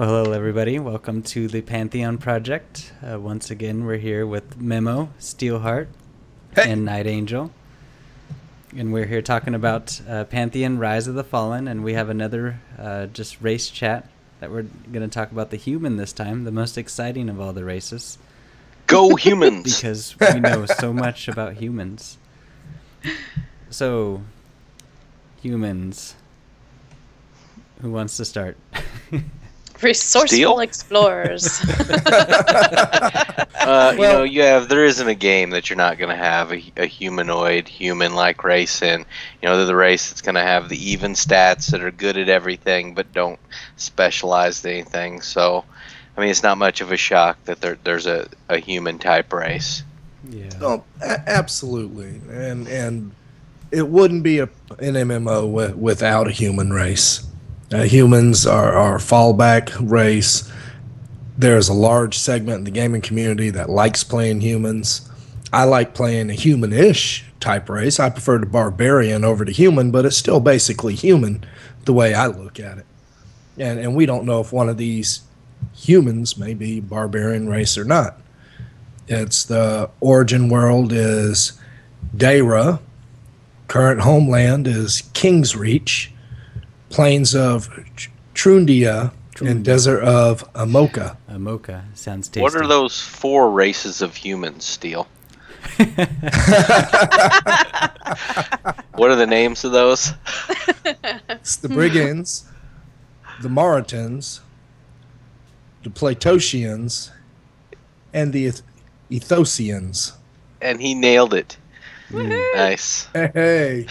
Well, hello, everybody. Welcome to the Pantheon project. Once again, we're here with Memo, Steelheart, and Nightangel. And we're here talking about Pantheon, Rise of the Fallen, and we have another just race chat that we're going to talk about the human this time, the most exciting of all the races. Go humans! Because we know so much about humans. So, humans. Who wants to start? Resourceful explorers. There isn't a game that you're not going to have a humanoid, human-like race in. They're the race that's going to have the even stats that are good at everything but don't specialize in anything. So, it's not much of a shock that there's a human-type race. Yeah. Oh, absolutely. And it wouldn't be an MMO without a human race. Humans are our fallback race. There's a large segment in the gaming community that likes playing humans. I like playing a human-ish type race. I prefer the barbarian over the human, but it's still basically human the way I look at it. And we don't know if one of these humans may be barbarian race or not. It's the origin world is Daira. Current homeland is Kingsreach. Plains of Trundia and desert of Amoka. Amoka sounds tasty. What are those 4 races of humans, Steel? What are the names of those? It's the Brigands, the Mauritans, the Platosians, and the Ethosians. And he nailed it. Nice. Hey.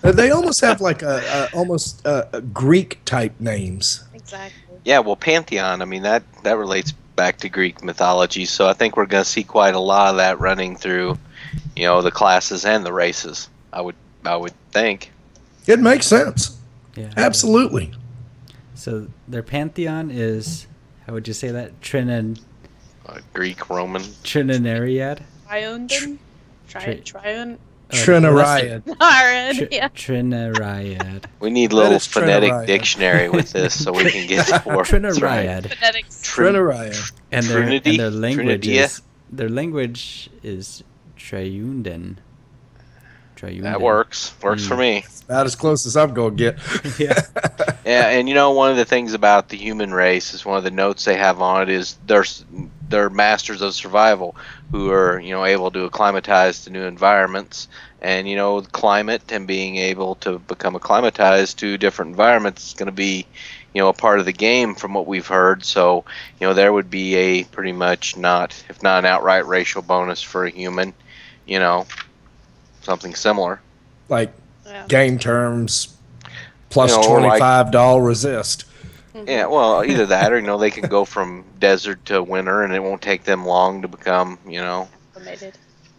They almost have like almost Greek type names. Exactly. Yeah, well, Pantheon, that relates back to Greek mythology, so I think we're going to see quite a lot of that running through, the classes and the races. I would think. It makes sense. Yeah. Absolutely. So their Pantheon is, how would you say that? Greek, Roman. Trinitariad? Triune. Trinariad. Trinariad. We need a little phonetic dictionary with this so we can get to work. Trinariad. Trinariad. And their language is Triundan. That works. Works for me. It's about as close as I'm going to get. Yeah. Yeah, and one of the things about the human race is one of the notes they have on it is they're masters of survival who are, able to acclimatize to new environments. And, climate and being able to become acclimatized to different environments is going to be, a part of the game from what we've heard. So, there would be a pretty much if not an outright racial bonus for a human, something similar. Like game terms plus $25 resist. Yeah, well, either that or, they can go from desert to winter and it won't take them long to become,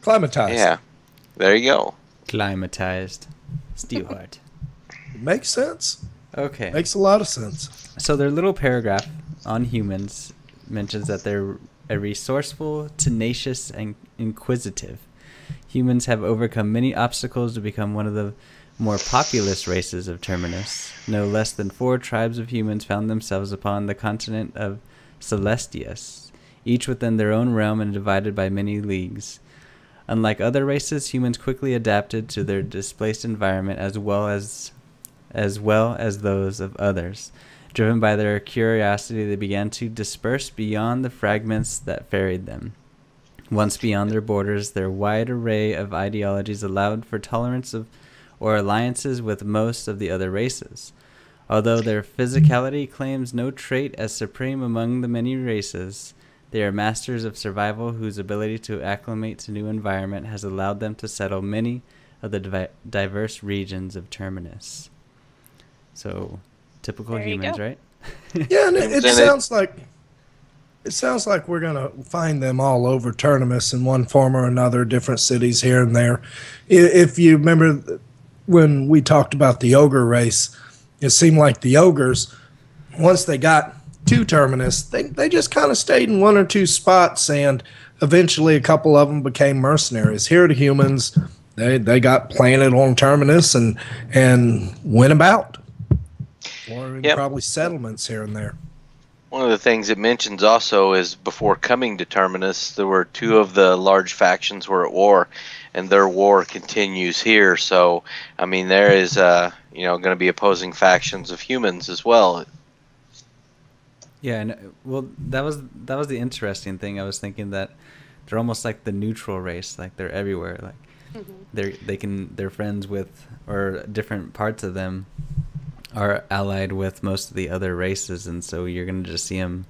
Climatized. Yeah, there you go. Climatized. Steelheart. Makes sense. Okay. Makes a lot of sense. So their little paragraph on humans mentions that they're a resourceful, tenacious, and inquisitive. Humans have overcome many obstacles to become one of the more populous races of Terminus. No less than 4 tribes of humans found themselves upon the continent of Celestius, each within their own realm and divided by many leagues. Unlike other races, humans quickly adapted to their displaced environment as well as those of others. Driven by their curiosity, they began to disperse beyond the fragments that ferried them. Once beyond their borders, their wide array of ideologies allowed for tolerance of or alliances with most of the other races. Although their physicality claims no trait as supreme among the many races, they are masters of survival whose ability to acclimate to new environment has allowed them to settle many of the diverse regions of Terminus. So, typical humans, right? Yeah, and it sounds like we're going to find them all over Terminus in one form or another, different cities here and there. If you remember when we talked about the ogre race, it seemed like the ogres, once they got to Terminus, they just kind of stayed in 1 or 2 spots, and eventually a couple of them became mercenaries. Here the humans, they got planted on Terminus and went about. Or probably settlements here and there. One of the things it mentions also is before coming to Terminus, there were two of the large factions were at war, and their war continues here. So, I mean, there is, going to be opposing factions of humans as well. Yeah, and well, that was the interesting thing. I was thinking that they're almost like the neutral race, like they're everywhere. Like they're friends with, or different parts of them are allied with most of the other races, and so you're gonna just see them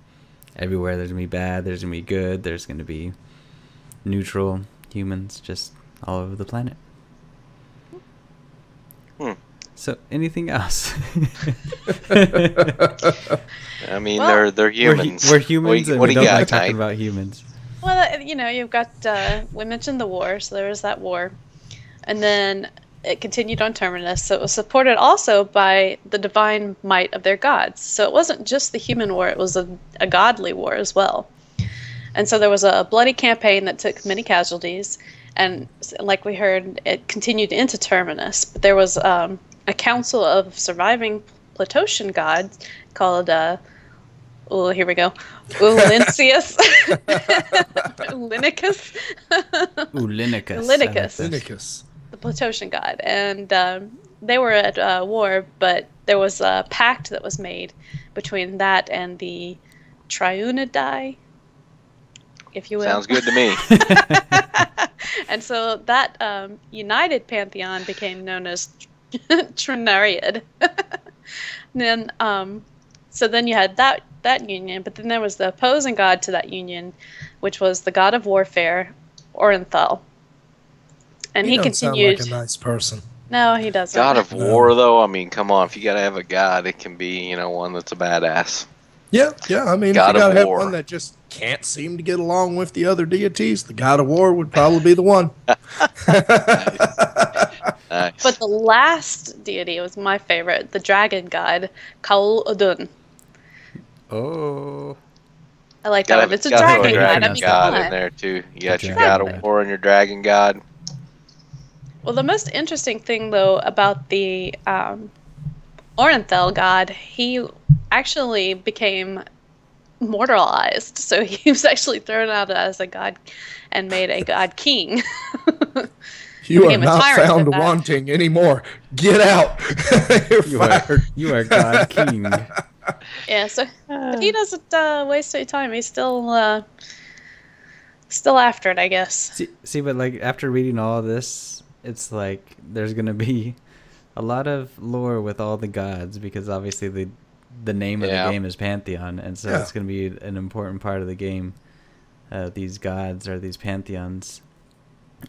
everywhere. There's gonna be bad, there's gonna be good, there's gonna be neutral humans, just all over the planet. So anything else? I mean, well, they're humans. We're humans, and we don't like talking about humans. Well, you've got we mentioned the war, so there was that war, and then it continued on Terminus. So it was supported also by the divine might of their gods. So it wasn't just the human war; it was a godly war as well. And so there was a bloody campaign that took many casualties, and like we heard, it continued into Terminus. But there was a council of surviving Platocian gods called here we go, Ulincius, Ulinicus, Ulinicus, the Platocian god, and they were at war, but there was a pact that was made between that and the Triunidae, if you will. Sounds good to me. And so that united pantheon became known as Trinariad. Then, so then you had that union, but then there was the opposing god to that union, which was the god of warfare, Orenthal. And he continued. Sound like a nice person. No, he doesn't. God of war, though. I mean, come on. If you gotta have a god, it can be one that's a badass. Yeah. I mean, God if you gotta have war. one that just can't seem to get along with the other deities, the god of war would probably be the one. Nice. But the last deity was my favorite, the dragon god, Kaul Odun. Oh. I like that one. It's a dragon god. I mean, god in there too. You got your god of war and your dragon god. Well, the most interesting thing, though, about the Orenthal god, he actually became mortalized. So he was actually thrown out as a god and made a god king. You are not found wanting anymore. Get out. You're fired. You are God King. Yeah, so but he doesn't waste any time. He's still after it, I guess. See, but like after reading all of this, it's like there's gonna be a lot of lore with all the gods, because obviously the name of the game is Pantheon, and so it's gonna be an important part of the game. These gods or these pantheons.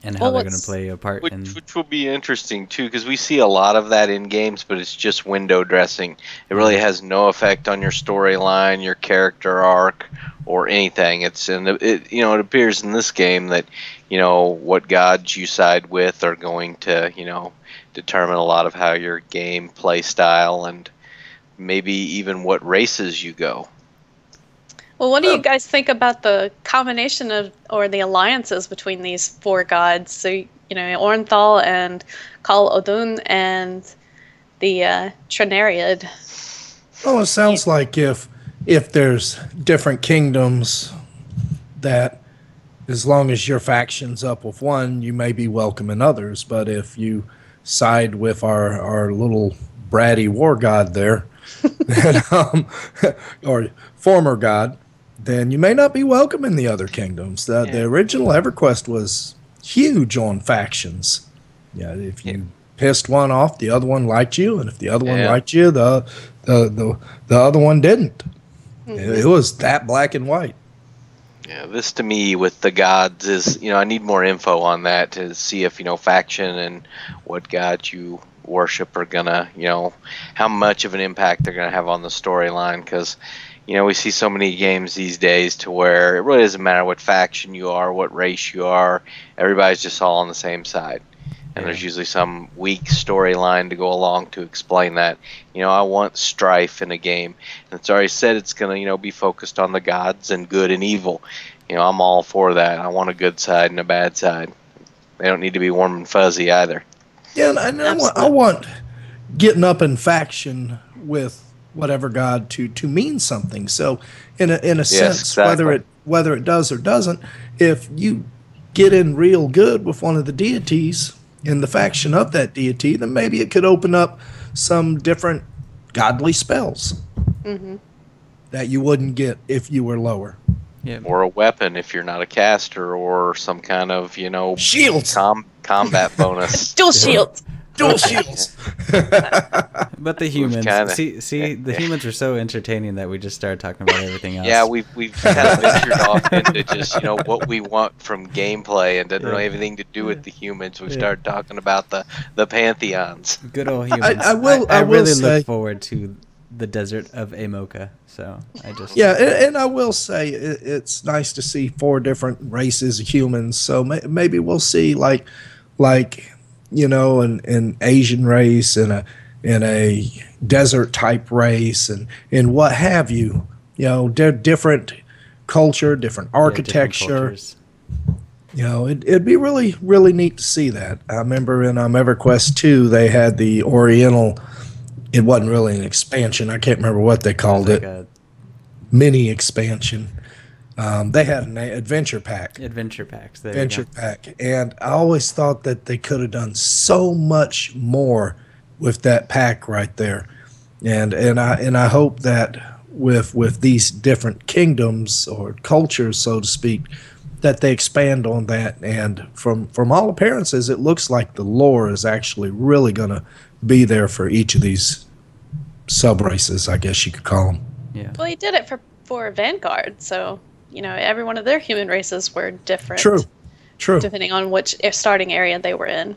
And how they're going to play a part which will be interesting too, because we see a lot of that in games, but it's just window dressing. It really has no effect on your storyline, your character arc, or anything. It appears in this game that what gods you side with are going to determine a lot of how your game play style and maybe even what races you go. Well, what do you guys think about the combination of, or the alliances between these four gods? So, Orenthal and Kaul Odun and the Trinariad. Well, it sounds like if there's different kingdoms, that as long as your faction's up with one, you may be welcome in others. But if you side with our little bratty war god there, or former god, then you may not be welcome in the other kingdoms. The original EverQuest was huge on factions. Yeah, if you pissed one off, the other one liked you, and if the other one liked you, the other one didn't. It was that black and white. Yeah, this to me with the gods is, I need more info on that to see if, faction and what god you worship are gonna, how much of an impact they're gonna have on the storyline, because we see so many games these days to where it really doesn't matter what faction you are, what race you are, everybody's just all on the same side. And there's usually some weak storyline to go along to explain that. I want strife in a game. And it's already said it's going to, be focused on the gods and good and evil. I'm all for that. I want a good side and a bad side. They don't need to be warm and fuzzy either. Yeah, and I want getting up in faction with whatever god to mean something. So in a sense, exactly. whether it does or doesn't, if you get in real good with one of the deities in the faction of that deity, then maybe it could open up some different godly spells that you wouldn't get if you were lower. Yeah. Or a weapon if you're not a caster, or some kind of, Shields. Combat bonus. Dual shields. Dual shields. But the humans, kinda- the humans are so entertaining that we just started talking about everything else. Yeah, we've kind of ventured off into just what we want from gameplay, and didn't really have anything to do with the humans. We started talking about the pantheons. Good old humans. I will really say, look forward to the desert of Amoka. So I just and I will say it's nice to see 4 different races of humans. So maybe we'll see like an Asian race and a desert type race and what have you. They're different culture, different architecture. different It'd be really, really neat to see that. I remember in EverQuest 2, they had the Oriental. It wasn't really an expansion. I can't remember what they called it. a Mini expansion. They had an adventure pack. adventure packs. There Adventure pack. And I always thought that they could have done so much more with that pack right there. And I hope that with these different kingdoms or cultures, so to speak, that they expand on that. And from all appearances, it looks like the lore is actually really going to be there for each of these sub races, I guess you could call them. Yeah. Well, he did it for Vanguard, so every one of their human races were different. True. Depending on which starting area they were in.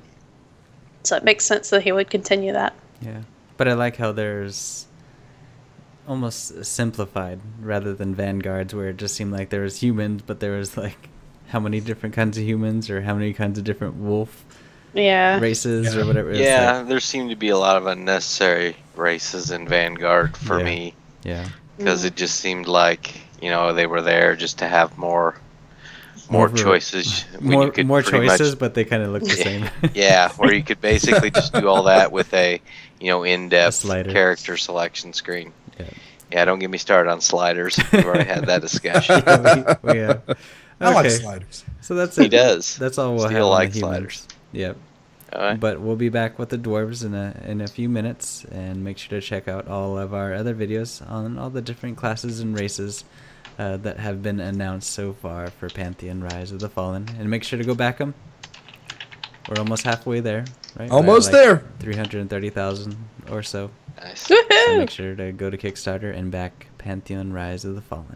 So it makes sense that he would continue that. Yeah. But I like how there's almost simplified rather than Vanguards, where it just seemed like there was humans, but there was like how many different kinds of humans or how many kinds of different wolf races or whatever. Yeah, there seemed to be a lot of unnecessary races in Vanguard for me. Yeah. Because it just seemed like, they were there just to have more choices. More choices, but they kind of look the same. Yeah, where you could basically just do all that with a, in-depth slider. Character selection screen. Yeah. Yeah, don't get me started on sliders. We've already had that discussion. we have. Okay. I like sliders. So that's it. He does. That's all we'll Steel have on like the humans. sliders. Yep. All right. But we'll be back with the dwarves in a few minutes, and make sure to check out all of our other videos on all the different classes and races that have been announced so far for Pantheon Rise of the Fallen, and make sure to go back them. We're almost halfway there, right? Almost We're at, there. 330,000 or so. Nice. So Woohoo! make sure to go to Kickstarter and back Pantheon Rise of the Fallen.